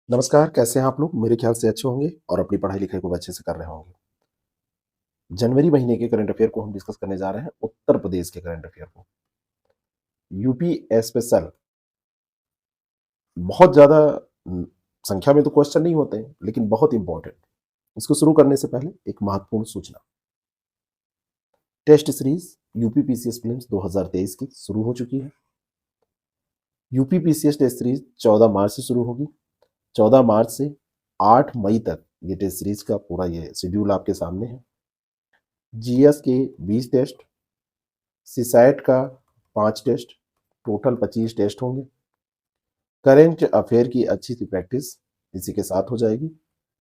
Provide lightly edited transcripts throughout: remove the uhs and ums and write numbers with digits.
नमस्कार, कैसे हैं आप लोग? मेरे ख्याल से अच्छे होंगे और अपनी पढ़ाई लिखाई को अच्छे से कर रहे होंगे। जनवरी महीने के करंट अफेयर को हम डिस्कस करने जा रहे हैं, उत्तर प्रदेश के करंट अफेयर को। UP special. बहुत ज़्यादा संख्या में तो क्वेश्चन नहीं होते हैं, लेकिन बहुत इंपॉर्टेंट। इसको शुरू करने से पहले एक महत्वपूर्ण सूचना। Test series UP PCS prelims 2023 की शुरू हो चुकी है। UP PCS test series 14 March से शुरू होगी। 14 मार्च से 8 मई तक ये टेस्ट सीरीज का पूरा ये शेड्यूल आपके सामने है। जीएस के 20 टेस्ट, सीसैट का 5 टेस्ट, टोटल 25 टेस्ट होंगे। करेंट अफेयर की अच्छी सी प्रैक्टिस इसी के साथ हो जाएगी।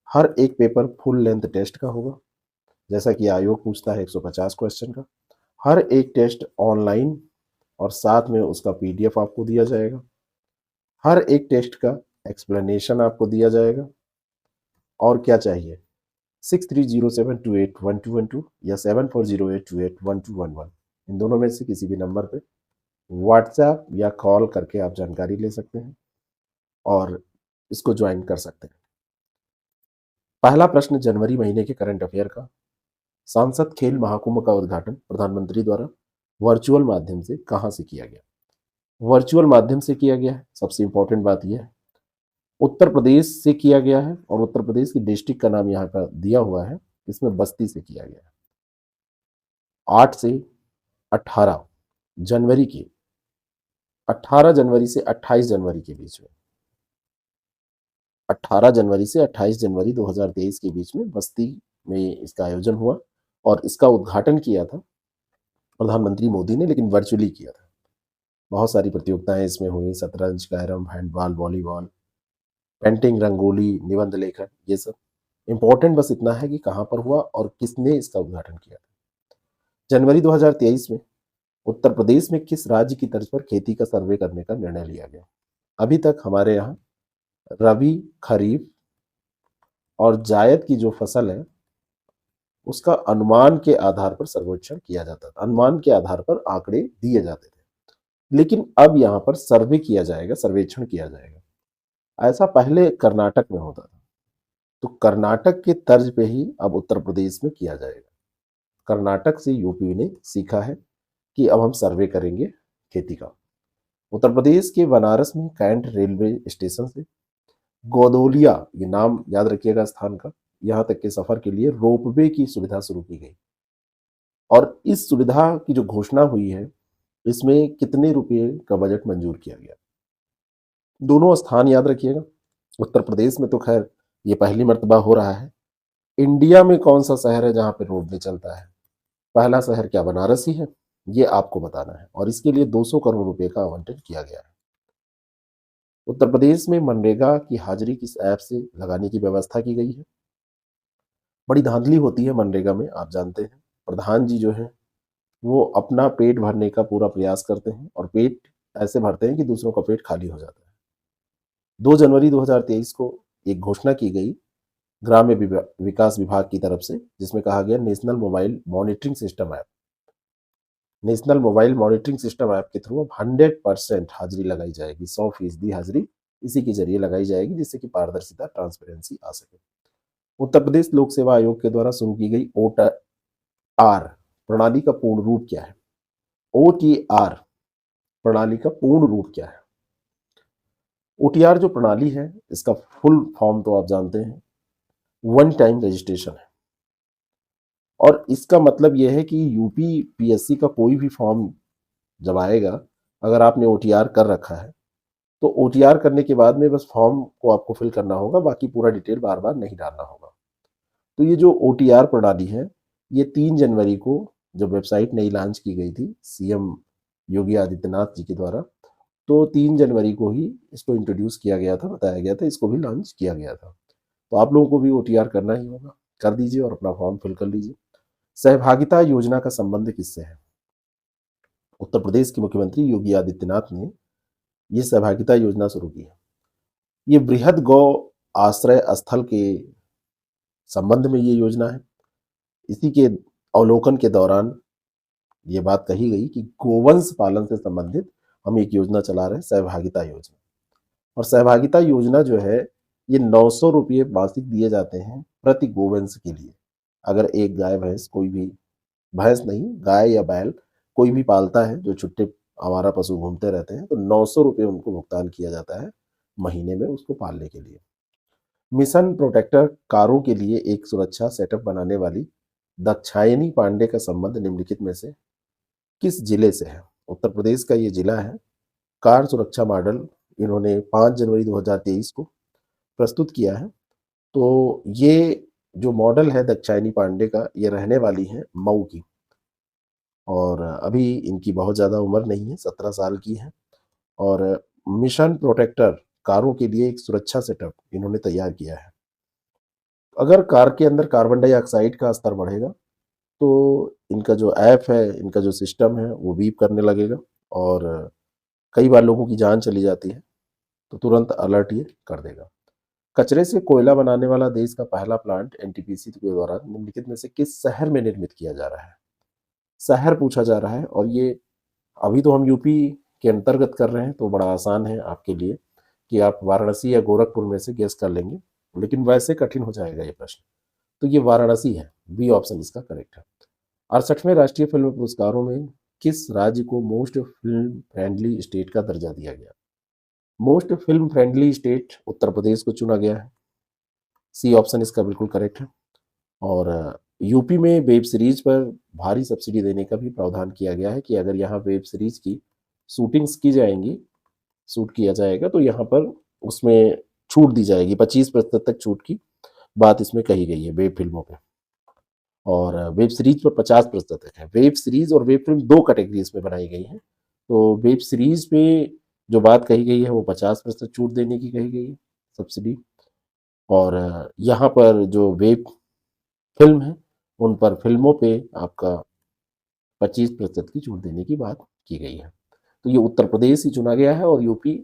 हर एक पेपर फुल लेंथ टेस्ट का होगा, जैसा कि आयोग पूछता है 150 क्वेश्चन का। हर एक टेस्ट ऑनलाइन और साथ में उसका पीडीएफ आपको दिया जाएगा। हर एक टेस्ट का एक्सप्लेनेशन आपको दिया जाएगा। और क्या चाहिए? 6307281212 या 7408281211, इन दोनों में से किसी भी नंबर पे व्हाट्सएप या कॉल करके आप जानकारी ले सकते हैं और इसको ज्वाइन कर सकते हैं। पहला प्रश्न जनवरी महीने के करंट अफेयर का। सांसद खेल महाकुंभ का उद्घाटन प्रधानमंत्री द्वारा वर्चुअल माध्यम से कहां से किया गया? वर्चुअल माध्यम से किया गया है। सबसे इंपॉर्टेंट बात यह है, उत्तर प्रदेश से किया गया है और उत्तर प्रदेश की डिस्ट्रिक्ट का नाम यहाँ का दिया हुआ है, इसमें बस्ती से किया गया है। 8 से 18 जनवरी की 18 जनवरी से 28 जनवरी के बीच में 18 जनवरी से 28 जनवरी 2023 के बीच में बस्ती में इसका आयोजन हुआ और इसका उद्घाटन किया था प्रधानमंत्री मोदी ने, लेकिन वर्चुअली किया था। बहुत सारी प्रतियोगिताएं इसमें हुई, शतरंज, carrom, handball, volleyball, painting, rangoli, निबंध लेखन, ये सब। इंपॉर्टेंट बस इतना है कि कहाँ पर हुआ और किसने इसका उद्घाटन किया था। जनवरी 2023 में उत्तर प्रदेश में किस राज्य की तर्ज पर खेती का सर्वे करने का निर्णय लिया गया? अभी तक हमारे यहाँ रबी, खरीफ और जायद की जो फसल है उसका अनुमान के आधार पर सर्वेक्षण किया जाता था, अनुमान के आधार पर आंकड़े दिए जाते थे। लेकिन अब यहाँ पर सर्वे किया जाएगा, सर्वेक्षण किया जाएगा। ऐसा पहले कर्नाटक में होता था, तो कर्नाटक के तर्ज पे ही अब उत्तर प्रदेश में किया जाएगा। कर्नाटक से यूपी ने सीखा है कि अब हम सर्वे करेंगे खेती का। उत्तर प्रदेश के बनारस में कैंट रेलवे स्टेशन से गोदोलिया, ये नाम याद रखिएगा स्थान का, यहाँ तक के सफर के लिए रोपवे की सुविधा शुरू की गई। और इस सुविधा की जो घोषणा हुई है, इसमें कितने रुपए का बजट मंजूर किया गया? दोनों स्थान याद रखिएगा। उत्तर प्रदेश में तो खैर ये पहली मर्तबा हो रहा है। इंडिया में कौन सा शहर है जहां पे रोपवे चलता है? पहला शहर क्या बनारस ही है? ये आपको बताना है और इसके लिए 200 करोड़ रुपए का आवंटन किया गया है। उत्तर प्रदेश में मनरेगा की हाजिरी किस ऐप से लगाने की व्यवस्था की गई है? बड़ी धांधली होती है मनरेगा में, आप जानते हैं। प्रधान जी जो है वो अपना पेट भरने का पूरा प्रयास करते हैं और पेट ऐसे भरते हैं कि दूसरों का पेट खाली हो जाता है। 2 जनवरी 2023 को एक घोषणा की गई ग्राम्य विकास विभाग की तरफ से, जिसमें कहा गया national mobile monitoring system app, national mobile monitoring system app के थ्रू अब 100% हाजिरी लगाई जाएगी। 100% हाजिरी इसी के जरिए लगाई जाएगी, जिससे कि पारदर्शिता, ट्रांसपेरेंसी आ सके। उत्तर प्रदेश लोक सेवा आयोग के द्वारा शुरू की गई OTR प्रणाली का पूर्ण रूप क्या है? OTR प्रणाली का पूर्ण रूप क्या है? OTR जो प्रणाली है, इसका फुल फॉर्म तो आप जानते हैं, वन टाइम रजिस्ट्रेशन है। और इसका मतलब यह है कि यूपी पीएससी का कोई भी फॉर्म जब आएगा, अगर आपने OTR कर रखा है तो OTR करने के बाद में बस फॉर्म को आपको फिल करना होगा, बाकी पूरा डिटेल बार बार नहीं डालना होगा। तो ये जो OTR प्रणाली है, ये 3 जनवरी को जब वेबसाइट नई लॉन्च की गई थी सीएम योगी आदित्यनाथ जी के द्वारा, तो 3 जनवरी को ही इसको इंट्रोड्यूस किया गया था, बताया गया था, इसको भी लॉन्च किया गया था। तो आप लोगों को भी OTR करना ही होगा, कर दीजिए और अपना फॉर्म फिल कर लीजिए। सहभागिता योजना का संबंध किससे है? उत्तर प्रदेश के मुख्यमंत्री योगी आदित्यनाथ ने ये सहभागिता योजना शुरू की है। ये बृहद गौ आश्रय स्थल के संबंध में ये योजना है। इसी के अवलोकन के दौरान ये बात कही गई कि गोवंश पालन से संबंधित हम एक योजना चला रहे हैं, सहभागिता योजना। और सहभागिता योजना जो है ये 900 रुपये मासिक दिए जाते हैं प्रति गोवंश के लिए। अगर एक गाय भैंस, कोई भी भैंस नहीं, गाय या बैल कोई भी पालता है जो छुट्टे आवारा पशु घूमते रहते हैं, तो 900 रुपये उनको भुगतान किया जाता है महीने में उसको पालने के लिए। मिशन प्रोटेक्टर कारों के लिए एक सुरक्षा सेटअप बनाने वाली दाक्षायणी पांडे का संबंध निम्नलिखित में से किस जिले से है? उत्तर प्रदेश का ये जिला है। कार सुरक्षा मॉडल इन्होंने 5 जनवरी 2023 को प्रस्तुत किया है। तो ये जो मॉडल है दाक्षायणी पांडे का, ये रहने वाली है मऊ की, और अभी इनकी बहुत ज़्यादा उम्र नहीं है, 17 साल की है। और मिशन प्रोटेक्टर कारों के लिए एक सुरक्षा सेटअप इन्होंने तैयार किया है। अगर कार के अंदर कार्बन डाइऑक्साइड का स्तर बढ़ेगा तो इनका जो ऐप है, इनका जो सिस्टम है वो बीप करने लगेगा, और कई बार लोगों की जान चली जाती है, तो तुरंत अलर्ट ये कर देगा। कचरे से कोयला बनाने वाला देश का पहला प्लांट एनटीपीसी के द्वारा निम्नलिखित में से किस शहर में निर्मित किया जा रहा है? शहर पूछा जा रहा है, और ये अभी तो हम यूपी के अंतर्गत कर रहे हैं, तो बड़ा आसान है आपके लिए कि आप वाराणसी या गोरखपुर में से गेस कर लेंगे, लेकिन वैसे कठिन हो जाएगा ये प्रश्न। तो ये वाराणसी है, बी ऑप्शन इसका करेक्ट है। 68वें राष्ट्रीय फिल्म पुरस्कारों में किस राज्य को मोस्ट फिल्म फ्रेंडली स्टेट का दर्जा दिया गया? Most film friendly state Uttar Pradesh को चुना गया है, सी ऑप्शन इसका बिल्कुल करेक्ट है। और यूपी में वेब सीरीज पर भारी सब्सिडी देने का भी प्रावधान किया गया है कि अगर यहाँ वेब सीरीज की शूटिंग्स की जाएंगी, शूट किया जाएगा, तो यहाँ पर उसमें छूट दी जाएगी, 25% तक छूट की बात इसमें कही गई है वेब फिल्मों पे, और वेब सीरीज पर 50% तक है। वेब सीरीज और वेब फिल्म दो कैटेगरीज में बनाई गई है। तो वेब सीरीज पे जो बात कही गई है वो 50% छूट देने की कही गई है, सब्सिडी। और यहाँ पर जो वेब फिल्म है उन पर फिल्मों पे आपका 25% की छूट देने की बात की गई है। तो ये उत्तर प्रदेश ही चुना गया है, और यूपी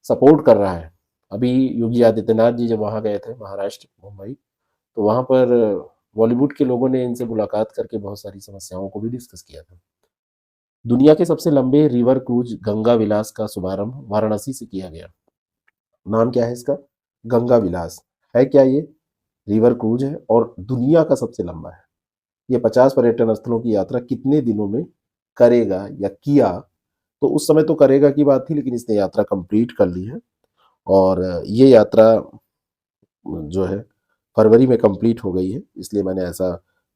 सपोर्ट कर रहा है। अभी योगी आदित्यनाथ जी जब वहाँ गए थे महाराष्ट्र मुंबई, तो वहाँ पर बॉलीवुड के लोगों ने इनसे मुलाकात करके बहुत सारी समस्याओं को भी डिस्कस किया था। दुनिया के सबसे लंबे रिवर क्रूज गंगा विलास का शुभारंभ वाराणसी से किया गया। नाम क्या है इसका? गंगा विलास है क्या ये? रिवर क्रूज है और दुनिया का सबसे लंबा है। ये 50 पर्यटन स्थलों की यात्रा कितने दिनों में करेगा या किया? तो उस समय तो करेगा की बात थी, लेकिन इसने यात्रा कंप्लीट कर ली है, और ये यात्रा जो है फरवरी में कंप्लीट हो गई है। इसलिए मैंने ऐसा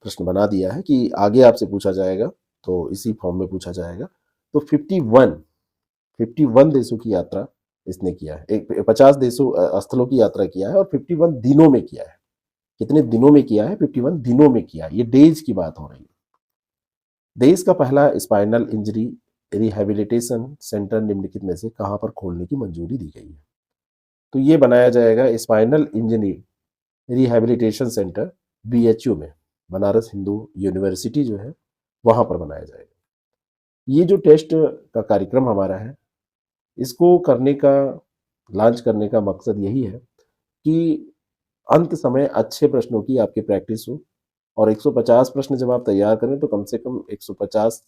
प्रश्न बना दिया है कि आगे आपसे पूछा जाएगा तो इसी फॉर्म में पूछा जाएगा। तो 51 देशों की यात्रा इसने किया है, एक 50 देशों स्थलों की यात्रा किया है, और 51 दिनों में किया है। कितने दिनों में किया है? 51 दिनों में किया है। ये डेज की बात हो रही है। देश का पहला स्पाइनल इंजरी रिहैबिलिटेशन सेंटर निम्नलिखित में से कहाँ पर खोलने की मंजूरी दी गई है? तो ये बनाया जाएगा spinal injury rehabilitation centre BHU में, बनारस हिंदू यूनिवर्सिटी जो है वहाँ पर बनाया जाएगा। ये जो टेस्ट का कार्यक्रम हमारा है, इसको करने का, लॉन्च करने का मकसद यही है कि अंत समय अच्छे प्रश्नों की आपकी प्रैक्टिस हो, और 150 प्रश्न जब आप तैयार करें तो कम से कम 150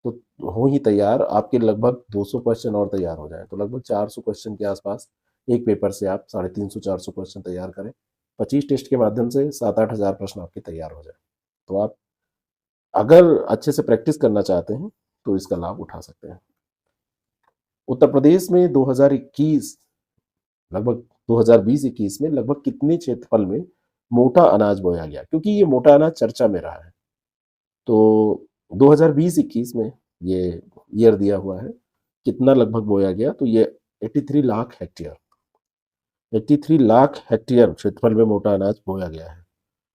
तो हो ही तैयार, आपके लगभग 200 क्वेश्चन और तैयार हो जाए, तो लगभग 400 क्वेश्चन के आसपास एक पेपर से आप 350-400 क्वेश्चन तैयार करें। 25 टेस्ट के माध्यम से 7-8 हज़ार प्रश्न आपके तैयार हो जाए। तो आप अगर अच्छे से प्रैक्टिस करना चाहते हैं तो इसका लाभ उठा सकते हैं। उत्तर प्रदेश में 2021 लगभग 2020-21 में लगभग कितने क्षेत्रफल में मोटा अनाज बोया गया? क्योंकि ये मोटा अनाज चर्चा में रहा है, तो 2020-21 में ये ईयर दिया हुआ है, कितना लगभग बोया गया? तो ये 83 लाख हेक्टेयर, 83 लाख हेक्टेयर क्षेत्रफल में मोटा अनाज बोया गया है।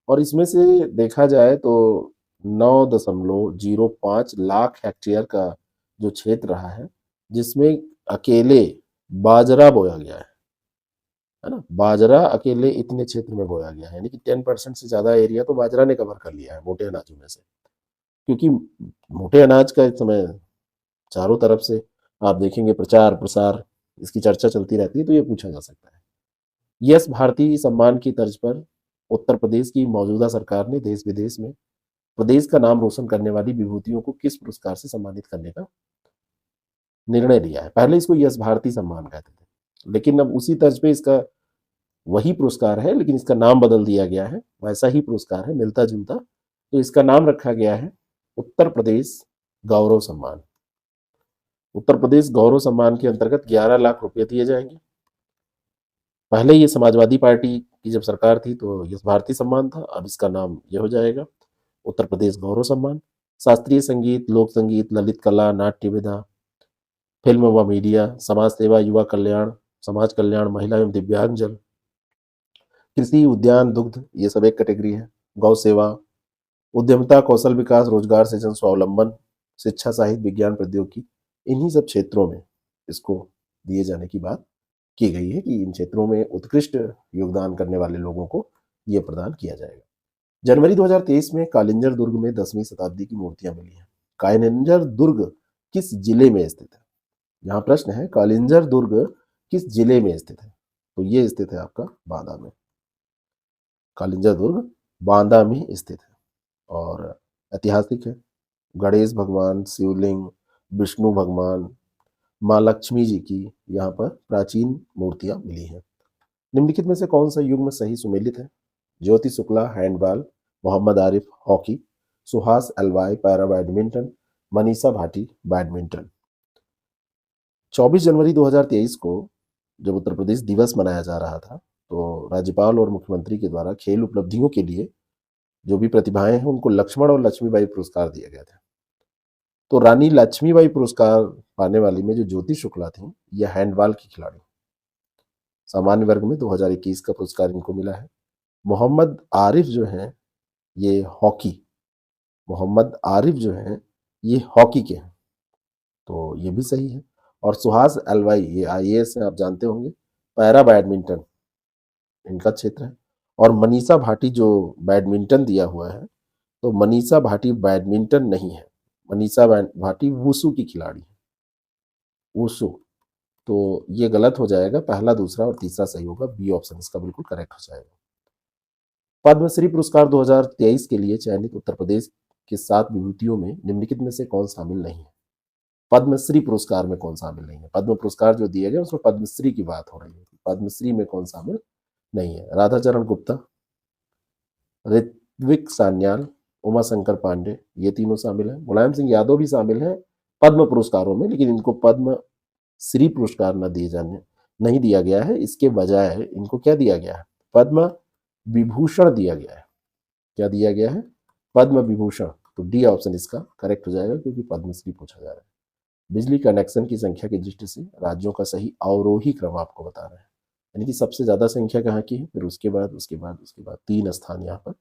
और इसमें से देखा जाए तो 9.05 लाख हेक्टेयर का जो क्षेत्र रहा है, जिसमें अकेले बाजरा बोया गया है ना? बाजरा अकेले इतने क्षेत्र में बोया गया है, यानी कि 10% से ज़्यादा एरिया तो बाजरा ने कवर कर लिया है मोटे अनाजों में से। क्योंकि मोटे अनाज का इस समय चारों तरफ से आप देखेंगे प्रचार प्रसार, इसकी चर्चा चलती रहती है, तो ये पूछा जा सकता है। यस भारती सम्मान की तर्ज पर उत्तर प्रदेश की मौजूदा सरकार ने देश विदेश में प्रदेश का नाम रोशन करने वाली विभूतियों को किस पुरस्कार से सम्मानित करने का निर्णय लिया है? पहले इसको यश भारती सम्मान कहते थे, लेकिन अब उसी तर्ज पे इसका वही पुरस्कार है, लेकिन इसका नाम बदल दिया गया है। वैसा ही पुरस्कार है, मिलता जुलता। तो इसका नाम रखा गया है उत्तर प्रदेश गौरव सम्मान। उत्तर प्रदेश गौरव सम्मान के अंतर्गत 11 लाख रुपए दिए जाएंगे। पहले ये समाजवादी पार्टी की जब सरकार थी तो ये भारतीय सम्मान था, अब इसका नाम ये हो जाएगा उत्तर प्रदेश गौरव सम्मान। शास्त्रीय संगीत, लोक संगीत, ललित कला, नाट्य विधा, फिल्म व मीडिया, समाज सेवा, युवा कल्याण, समाज कल्याण, महिला एवं दिव्यांगजन, कृषि, उद्यान, दुग्ध, ये सब एक कैटेगरी है। गौ सेवा, उद्यमिता, कौशल विकास, रोजगार सृजन, स्वावलंबन, शिक्षा, साहित्य, विज्ञान, प्रौद्योगिकी, इन्हीं सब क्षेत्रों में इसको दिए जाने की बात की गई है कि इन क्षेत्रों में उत्कृष्ट योगदान करने वाले लोगों को ये प्रदान किया जाएगा। जनवरी 2023 में कालिंजर दुर्ग में 10वीं शताब्दी की मूर्तियां मिली हैं। कालिंजर दुर्ग किस जिले में स्थित है? यहाँ प्रश्न है, कालिंजर दुर्ग किस जिले में स्थित है? तो ये स्थित है आपका बांदा में। कालिंजर दुर्ग बांदा में स्थित है और ऐतिहासिक है। गणेश भगवान, शिवलिंग, विष्णु भगवान, माँ लक्ष्मी जी की यहाँ पर प्राचीन मूर्तियां मिली हैं। निम्नलिखित में से कौन सा युग्म सही सुमेलित है? Jyoti Shukla handball, Mohammad Arif hockey, Suhas Alwai para badminton, Manisha Bhati badminton. 24 जनवरी 2023 को जब उत्तर प्रदेश दिवस मनाया जा रहा था तो राज्यपाल और मुख्यमंत्री के द्वारा खेल उपलब्धियों के लिए जो भी प्रतिभाएं हैं उनको लक्ष्मण और लक्ष्मीबाई पुरस्कार दिए गए थे। तो रानी लक्ष्मीबाई पुरस्कार पाने वाली में जो ज्योति शुक्ला थी, यह हैंडबॉल की खिलाड़ी। सामान्य वर्ग में 2021 का पुरस्कार इनको मिला है। मोहम्मद आरिफ जो हैं ये हॉकी, मोहम्मद आरिफ जो हैं ये हॉकी के हैं, तो ये भी सही है। और सुहास अलवाई ये आईएएस हैं, आप जानते होंगे, पैरा बैडमिंटन इनका क्षेत्र है। और मनीषा भाटी जो बैडमिंटन दिया हुआ है, तो मनीषा भाटी बैडमिंटन नहीं है, मनीषा भाटी वुसु की खिलाड़ी है, वुसु। तो ये गलत हो जाएगा, पहला, दूसरा और तीसरा सही होगा, बी ऑप्शन इसका बिल्कुल करेक्ट हो जाएगा। पद्मश्री पुरस्कार 2023 के लिए चयनित उत्तर प्रदेश के 7 विभूतियों में निम्नलिखित में से कौन शामिल नहीं है? पद्मश्री पुरस्कार में कौन शामिल नहीं है? पद्म पुरस्कार जो दिए गए उसमें पद्मश्री की बात हो रही है, पद्मश्री में कौन शामिल नहीं है? राधाचरण गुप्ता, ऋत्विक सान्याल, उमा शंकर पांडे, ये तीनों शामिल हैं। मुलायम सिंह यादव भी शामिल हैं पद्म पुरस्कारों में, लेकिन इनको पद्म श्री पुरस्कार नहीं दिया गया है। इसके बजाय इनको क्या दिया गया है? पद्म विभूषण दिया गया है। क्या दिया गया है? पद्म विभूषण। तो डी ऑप्शन इसका करेक्ट हो जाएगा, क्योंकि पद्मश्री पूछा जा रहा है। बिजली कनेक्शन की संख्या की दृष्टि से राज्यों का सही अवरोही क्रम आपको बता रहे हैं, यानी कि सबसे ज्यादा संख्या कहाँ की है, फिर उसके बाद 3 स्थान यहाँ पर।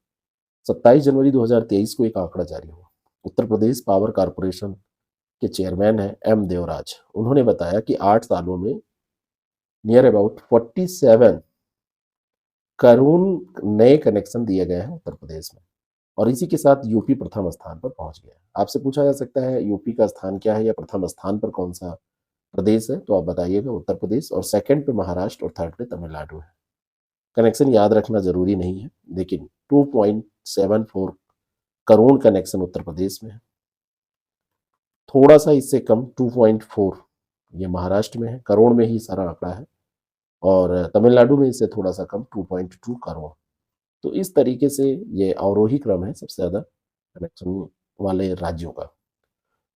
27 जनवरी 2023 को एक आंकड़ा जारी हुआ। उत्तर प्रदेश पावर कारपोरेशन के चेयरमैन हैं एम देवराज। उन्होंने बताया कि 8 सालों में नियर अबाउट 47 करोड़ नए कनेक्शन दिए गए हैं उत्तर प्रदेश में, और इसी के साथ यूपी प्रथम स्थान पर पहुंच गया है। आपसे पूछा जा सकता है यूपी का स्थान क्या है या प्रथम स्थान पर कौन सा प्रदेश है, तो आप बताइएगा उत्तर प्रदेश, और सेकंड पे महाराष्ट्र और थर्ड पे तमिलनाडु है। कनेक्शन याद रखना जरूरी नहीं है, लेकिन 2.74 करोड़ कनेक्शन उत्तर प्रदेश में है। थोड़ा सा इससे कम 2.4 ये महाराष्ट्र में है, करोड़ में ही सारा आंकड़ा है, और तमिलनाडु में इससे थोड़ा सा कम 2.2 करोड़। तो इस तरीके से ये अवरोही क्रम है सबसे ज्यादा कनेक्शन वाले राज्यों का।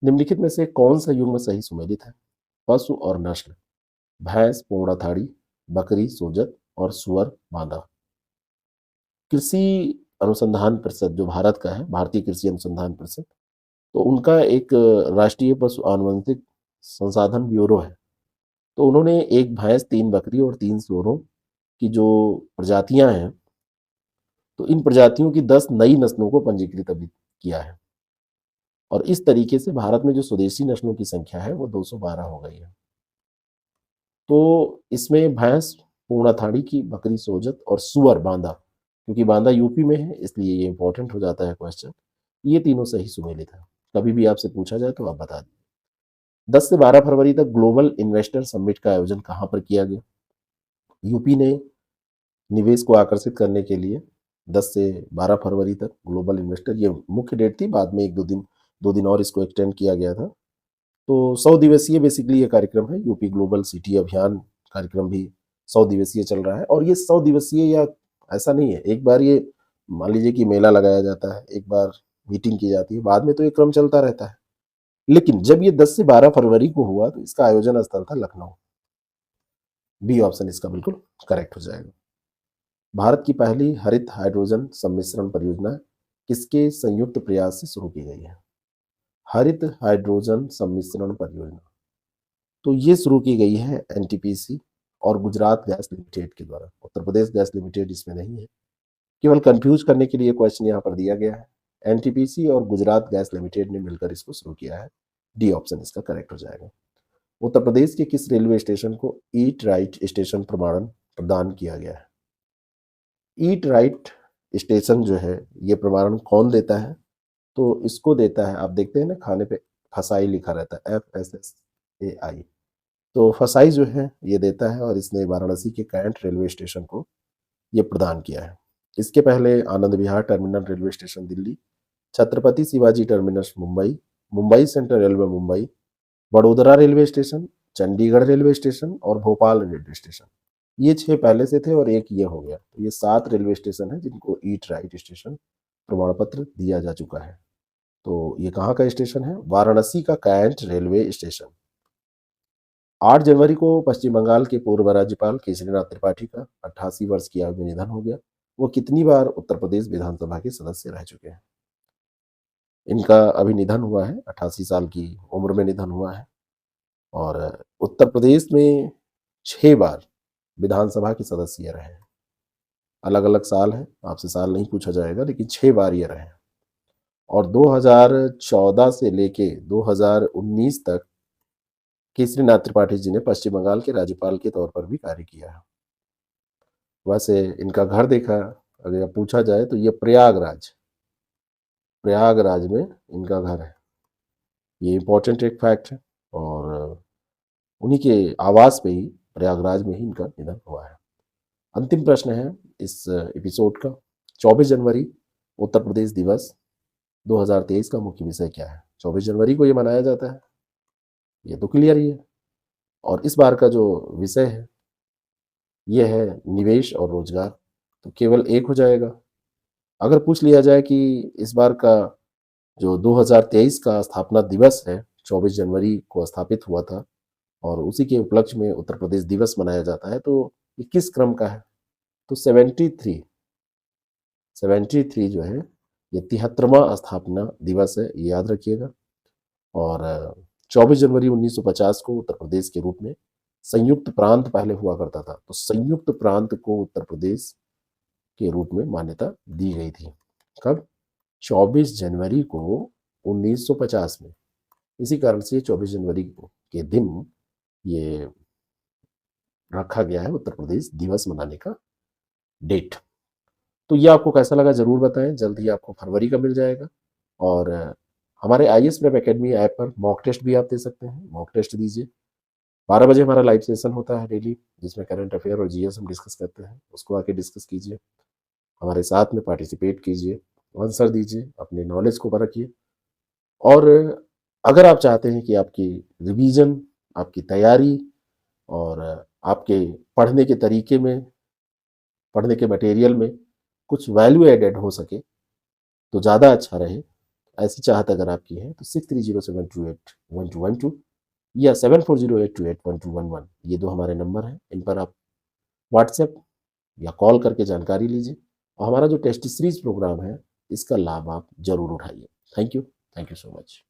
निम्नलिखित में से कौन सा युग्म सही सुमेलित है? पशु और नस्ल, भैंस पूर्णाथाड़ी, बकरी सोजत और सुअर बांधा। कृषि अनुसंधान परिषद जो भारत का है, भारतीय कृषि अनुसंधान परिषद, तो उनका एक राष्ट्रीय पशु आनुवंशिक संसाधन ब्यूरो है। तो उन्होंने 1 भैंस, 3 बकरी और 3 सूअरों की जो प्रजातियां हैं, तो इन प्रजातियों की 10 नई नस्लों को पंजीकृत अभी किया है, और इस तरीके से भारत में जो स्वदेशी नस्लों की संख्या है वो 212 हो गई है। तो इसमें भैंस पूर्णाथाड़ी की, बकरी सोजत और सुअर बांदा, क्योंकि बांदा यूपी में है इसलिए ये इंपॉर्टेंट हो जाता है क्वेश्चन, ये तीनों सही सुमेलित है। कभी भी आपसे पूछा जाए तो आप बता दें। 10 से 12 फरवरी तक ग्लोबल इन्वेस्टर समिट का आयोजन कहाँ पर किया गया? यूपी ने निवेश को आकर्षित करने के लिए 10 से 12 फरवरी तक ग्लोबल इन्वेस्टर, ये मुख्य डेट थी, बाद में 2 दिन और इसको एक्सटेंड किया गया था। तो 100 दिवसीय बेसिकली ये कार्यक्रम है। यूपी ग्लोबल सिटी अभियान कार्यक्रम भी 100 दिवसीय चल रहा है। और ये 100 दिवसीय या ऐसा नहीं है, एक बार ये मान लीजिए कि मेला लगाया जाता है, एक बार मीटिंग की जाती है, बाद में तो ये क्रम चलता रहता है। लेकिन जब ये 10 से 12 फरवरी को हुआ तो इसका आयोजन स्थल था लखनऊ। बी ऑप्शन इसका बिल्कुल करेक्ट हो जाएगा। भारत की पहली हरित हाइड्रोजन सम्मिश्रण परियोजना किसके संयुक्त प्रयास से शुरू की गई है? हरित हाइड्रोजन सम्मिश्रण परियोजना तो ये शुरू की गई है एनटीपीसी और गुजरात गैस लिमिटेड के द्वारा। उत्तर प्रदेश गैस लिमिटेड इसमें नहीं है, केवल कंफ्यूज करने के लिए क्वेश्चन यहाँ पर दिया गया है। एनटीपीसी और गुजरात गैस लिमिटेड ने मिलकर इसको शुरू किया है। डी ऑप्शन इसका करेक्ट हो जाएगा। उत्तर प्रदेश के किस रेलवे स्टेशन को ईट राइट स्टेशन प्रमाणन प्रदान किया गया है? ईट राइट स्टेशन जो है ये प्रमाणन कौन देता है? तो इसको देता है, आप देखते हैं ना खाने पे फसाई लिखा रहता है, FSSAI। तो फसाई जो है ये देता है और इसने वाराणसी के कैंट रेलवे स्टेशन को ये प्रदान किया है। इसके पहले Anand Vihar terminal railway station Delhi, Chhatrapati Shivaji terminus Mumbai, Mumbai central railway Mumbai, Vadodara railway station, Chandigarh railway station और भोपाल रेलवे स्टेशन। ये 6 पहले से थे और एक ये हो गया, तो ये 7 रेलवे स्टेशन है जिनको ईट राइट स्टेशन प्रमाण पत्र दिया जा चुका है। तो ये कहाँ का स्टेशन है? वाराणसी का कैंट रेलवे स्टेशन। 8 जनवरी को पश्चिम बंगाल के पूर्व राज्यपाल केसरीनाथ त्रिपाठी का 88 वर्ष की आयु में निधन हो गया। वो कितनी बार उत्तर प्रदेश विधानसभा के सदस्य रह चुके हैं? इनका अभी निधन हुआ है, 88 साल की उम्र में निधन हुआ है। और उत्तर प्रदेश में 6 बार विधानसभा के सदस्य ये रहे हैं। अलग अलग साल है, आपसे साल नहीं पूछा जाएगा, लेकिन 6 बार ये रहे हैं। और 2014 से लेके 2019 तक केसरीनाथ त्रिपाठी जी ने पश्चिम बंगाल के राज्यपाल के तौर पर भी कार्य किया है। वैसे इनका घर देखा अगर पूछा जाए तो ये प्रयागराज में इनका घर है। ये इंपॉर्टेंट एक फैक्ट है और उन्हीं के आवास पे ही, प्रयागराज में ही इनका निधन हुआ है। अंतिम प्रश्न है इस एपिसोड का। 24 जनवरी उत्तर प्रदेश दिवस 2023 का मुख्य विषय क्या है? 24 जनवरी को ये मनाया जाता है, ये तो क्लियर ही है। और इस बार का जो विषय है ये है निवेश और रोजगार, तो केवल एक हो जाएगा। अगर पूछ लिया जाए कि इस बार का जो 2023 का स्थापना दिवस है, 24 जनवरी को स्थापित हुआ था और उसी के उपलक्ष्य में उत्तर प्रदेश दिवस मनाया जाता है, तो ये किस क्रम का है? तो 73 जो है ये 73वां स्थापना दिवस है, ये याद रखिएगा। और 24 जनवरी 1950 को उत्तर प्रदेश के रूप में संयुक्त प्रांत पहले हुआ करता था, तो संयुक्त प्रांत को उत्तर प्रदेश के रूप में मान्यता दी गई थी। कब? 24 जनवरी को 1950 में। इसी कारण से 24 जनवरी के दिन ये रखा गया है उत्तर प्रदेश दिवस मनाने का डेट। तो ये आपको कैसा लगा जरूर बताएं, जल्द ही आपको फरवरी का मिल जाएगा। और हमारे IAS प्रेप एकेडमी ऐप पर मॉक टेस्ट भी आप दे सकते हैं, मॉक टेस्ट दीजिए। 12 बजे हमारा लाइव सेशन होता है डेली, जिसमें करंट अफेयर और GS हम डिस्कस करते हैं, उसको आके डिस्कस कीजिए, हमारे साथ में पार्टिसिपेट कीजिए, आंसर दीजिए, अपने नॉलेज को परखिए। और अगर आप चाहते हैं कि आपकी रिवीजन, आपकी तैयारी और आपके पढ़ने के तरीके में, पढ़ने के मटेरियल में कुछ वैल्यू एडेड हो सके तो ज़्यादा अच्छा रहे, ऐसी चाहत अगर आपकी है तो 6307281212 या 7408281211 ये 2 हमारे नंबर हैं। इन पर आप व्हाट्सएप या कॉल करके जानकारी लीजिए और हमारा जो टेस्ट सीरीज प्रोग्राम है इसका लाभ आप जरूर उठाइए। Thank you so much.